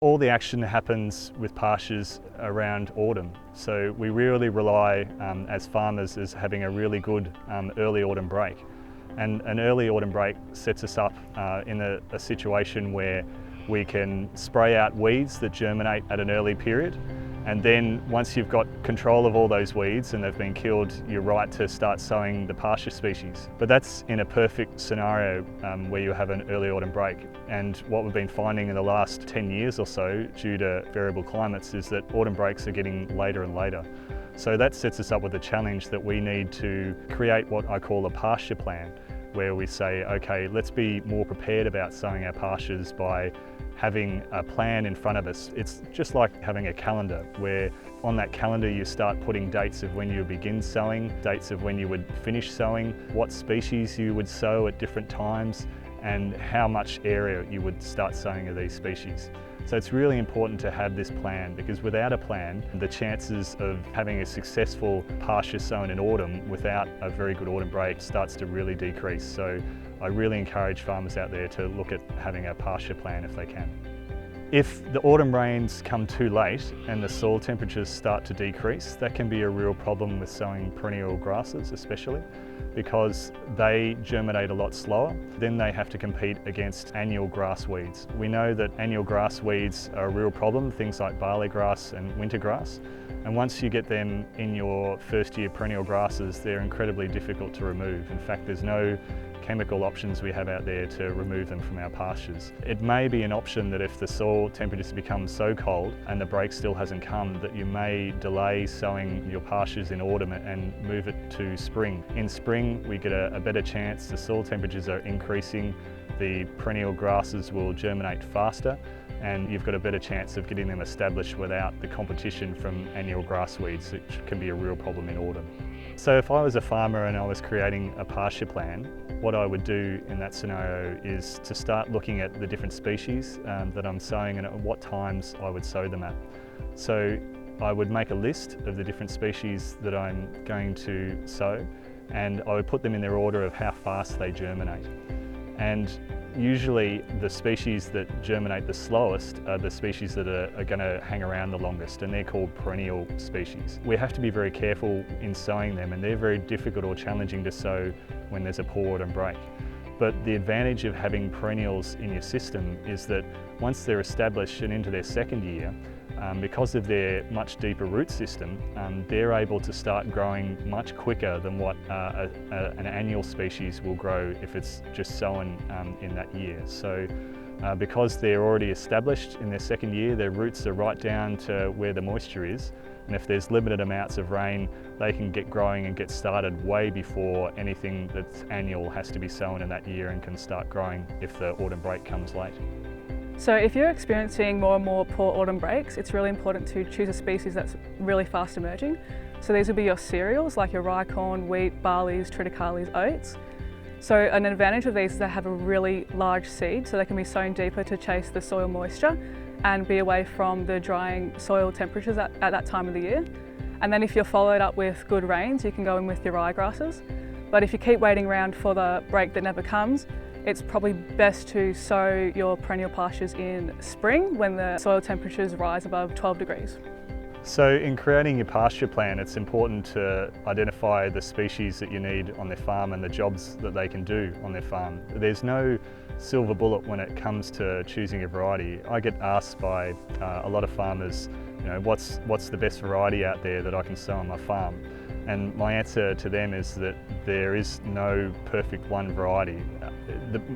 All the action happens with pastures around autumn, so we really rely as farmers as having a really good early autumn break. And an early autumn break sets us up in a situation where we can spray out weeds that germinate at an early period, and then once you've got control of all those weeds and they've been killed, you're right to start sowing the pasture species. But that's in a perfect scenario where you have an early autumn break. And what we've been finding in the last 10 years or so, due to variable climates, is that autumn breaks are getting later and later. So that sets us up with a challenge that we need to create what I call a pasture plan, where we say, okay, let's be more prepared about sowing our pastures by having a plan in front of us. It's just like having a calendar, where on that calendar you start putting dates of when you begin sowing, dates of when you would finish sowing, what species you would sow at different times, and how much area you would start sowing of these species. So it's really important to have this plan, because without a plan, the chances of having a successful pasture sown in autumn without a very good autumn break starts to really decrease. So I really encourage farmers out there to look at having a pasture plan if they can. If the autumn rains come too late and the soil temperatures start to decrease, that can be a real problem with sowing perennial grasses especially, because they germinate a lot slower. Then they have to compete against annual grass weeds. We know that annual grass weeds are a real problem, things like barley grass and winter grass. And once you get them in your first year perennial grasses, they're incredibly difficult to remove. In fact, there's no chemical options we have out there to remove them from our pastures. It may be an option that if the soil temperatures become so cold and the break still hasn't come, that you may delay sowing your pastures in autumn and move it to spring. In spring, we get a better chance. The soil temperatures are increasing, the perennial grasses will germinate faster, and you've got a better chance of getting them established without the competition from annual grass weeds, which can be a real problem in autumn. So if I was a farmer and I was creating a pasture plan, what I would do in that scenario is to start looking at the different species that I'm sowing and at what times I would sow them at. So I would make a list of the different species that I'm going to sow, and I would put them in their order of how fast they germinate. And usually the species that germinate the slowest are the species that are going to hang around the longest, and they're called perennial species. We have to be very careful in sowing them, and they're very difficult or challenging to sow when there's a poor autumn break. But the advantage of having perennials in your system is that once they're established and into their second year, because of their much deeper root system, they're able to start growing much quicker than what an annual species will grow if it's just sown in that year. So because they're already established in their second year, their roots are right down to where the moisture is, and if there's limited amounts of rain, they can get growing and get started way before anything that's annual has to be sown in that year, and can start growing if the autumn break comes late. So if you're experiencing more and more poor autumn breaks, it's really important to choose a species that's really fast emerging. So these will be your cereals like your rye corn, wheat, barleys, triticales, oats. So an advantage of these is they have a really large seed, so they can be sown deeper to chase the soil moisture and be away from the drying soil temperatures at that time of the year. And then if you're followed up with good rains, you can go in with your ryegrasses. But if you keep waiting around for the break that never comes, it's probably best to sow your perennial pastures in spring when the soil temperatures rise above 12 degrees. So in creating your pasture plan, it's important to identify the species that you need on their farm and the jobs that they can do on their farm. There's no silver bullet when it comes to choosing a variety. I get asked by a lot of farmers, what's the best variety out there that I can sow on my farm? And my answer to them is that there is no perfect one variety.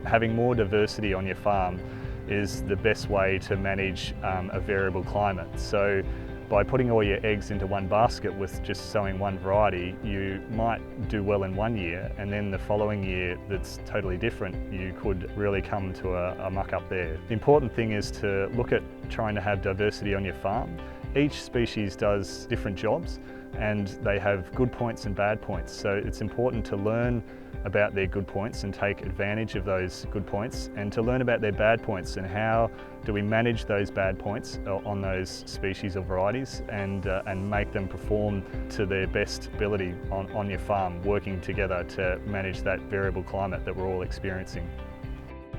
Having more diversity on your farm is the best way to manage a variable climate. So by putting all your eggs into one basket with just sowing one variety, you might do well in one year, and then the following year that's totally different, you could really come to a muck up there. The important thing is to look at trying to have diversity on your farm. Each species does different jobs, and they have good points and bad points. So it's important to learn about their good points and take advantage of those good points, and to learn about their bad points and how do we manage those bad points on those species or varieties and make them perform to their best ability on your farm, working together to manage that variable climate that we're all experiencing.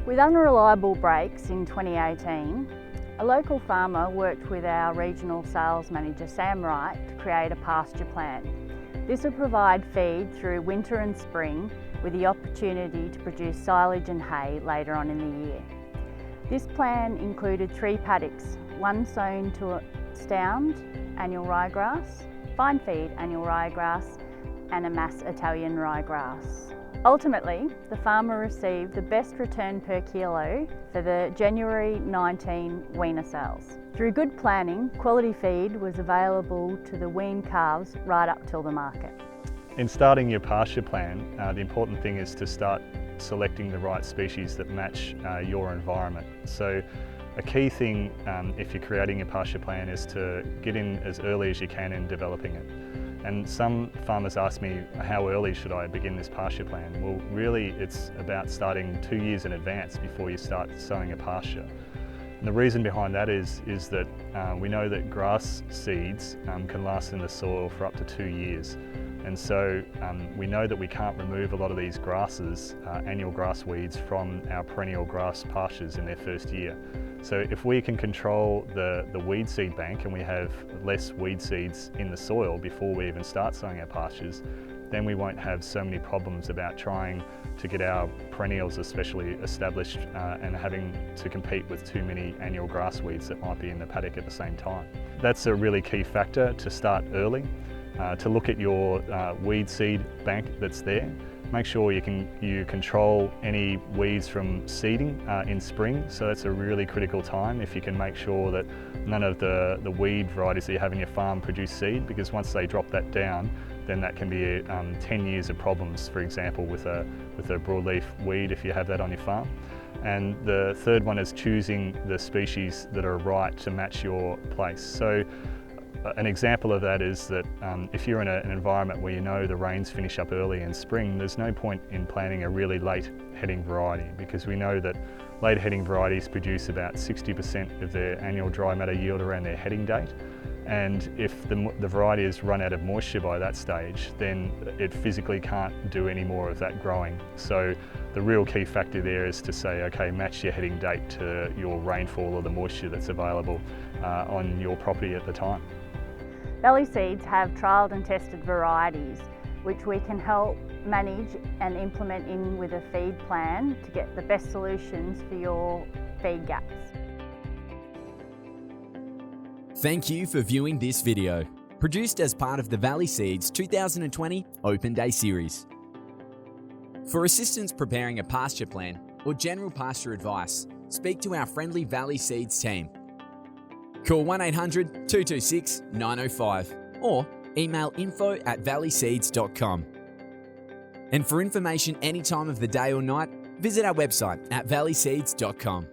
With unreliable breaks in 2018, A local farmer worked with our regional sales manager Sam Wright to create a pasture plan. This will provide feed through winter and spring with the opportunity to produce silage and hay later on in the year. This plan included 3 paddocks, one sown to stound annual ryegrass, fine feed annual ryegrass and a mass Italian ryegrass. Ultimately, the farmer received the best return per kilo for the January 19 weaner sales. Through good planning, quality feed was available to the weaned calves right up till the market. In starting your pasture plan, the important thing is to start selecting the right species that match your environment. So a key thing if you're creating a pasture plan is to get in as early as you can in developing it. And some farmers ask me, how early should I begin this pasture plan? Well, really it's about starting 2 years in advance before you start sowing a pasture. And the reason behind that is that we know that grass seeds can last in the soil for up to 2 years. And so we know that we can't remove a lot of these grasses, annual grass weeds, from our perennial grass pastures in their first year. So if we can control the weed seed bank and we have less weed seeds in the soil before we even start sowing our pastures, then we won't have so many problems about trying to get our perennials especially established and having to compete with too many annual grass weeds that might be in the paddock at the same time. That's a really key factor, to start early, to look at your weed seed bank that's there. Make sure you control any weeds from seeding in spring, so that's a really critical time. If you can make sure that none of the weed varieties that you have in your farm produce seed, because once they drop that down, then that can be 10 years of problems, for example, with a broadleaf weed if you have that on your farm. And the third one is choosing the species that are right to match your place. So an example of that is that if you're in an environment where you know the rains finish up early in spring, there's no point in planting a really late heading variety, because we know that late heading varieties produce about 60% of their annual dry matter yield around their heading date. And if the variety has run out of moisture by that stage, then it physically can't do any more of that growing. So the real key factor there is to say, okay, match your heading date to your rainfall or the moisture that's available on your property at the time. Valley Seeds have trialled and tested varieties which we can help manage and implement in with a feed plan to get the best solutions for your feed gaps. Thank you for viewing this video, produced as part of the Valley Seeds 2020 Open Day Series. For assistance preparing a pasture plan or general pasture advice, speak to our friendly Valley Seeds team. Call 1800 226 905 or email info@valleyseeds.com. And for information any time of the day or night, visit our website at valleyseeds.com.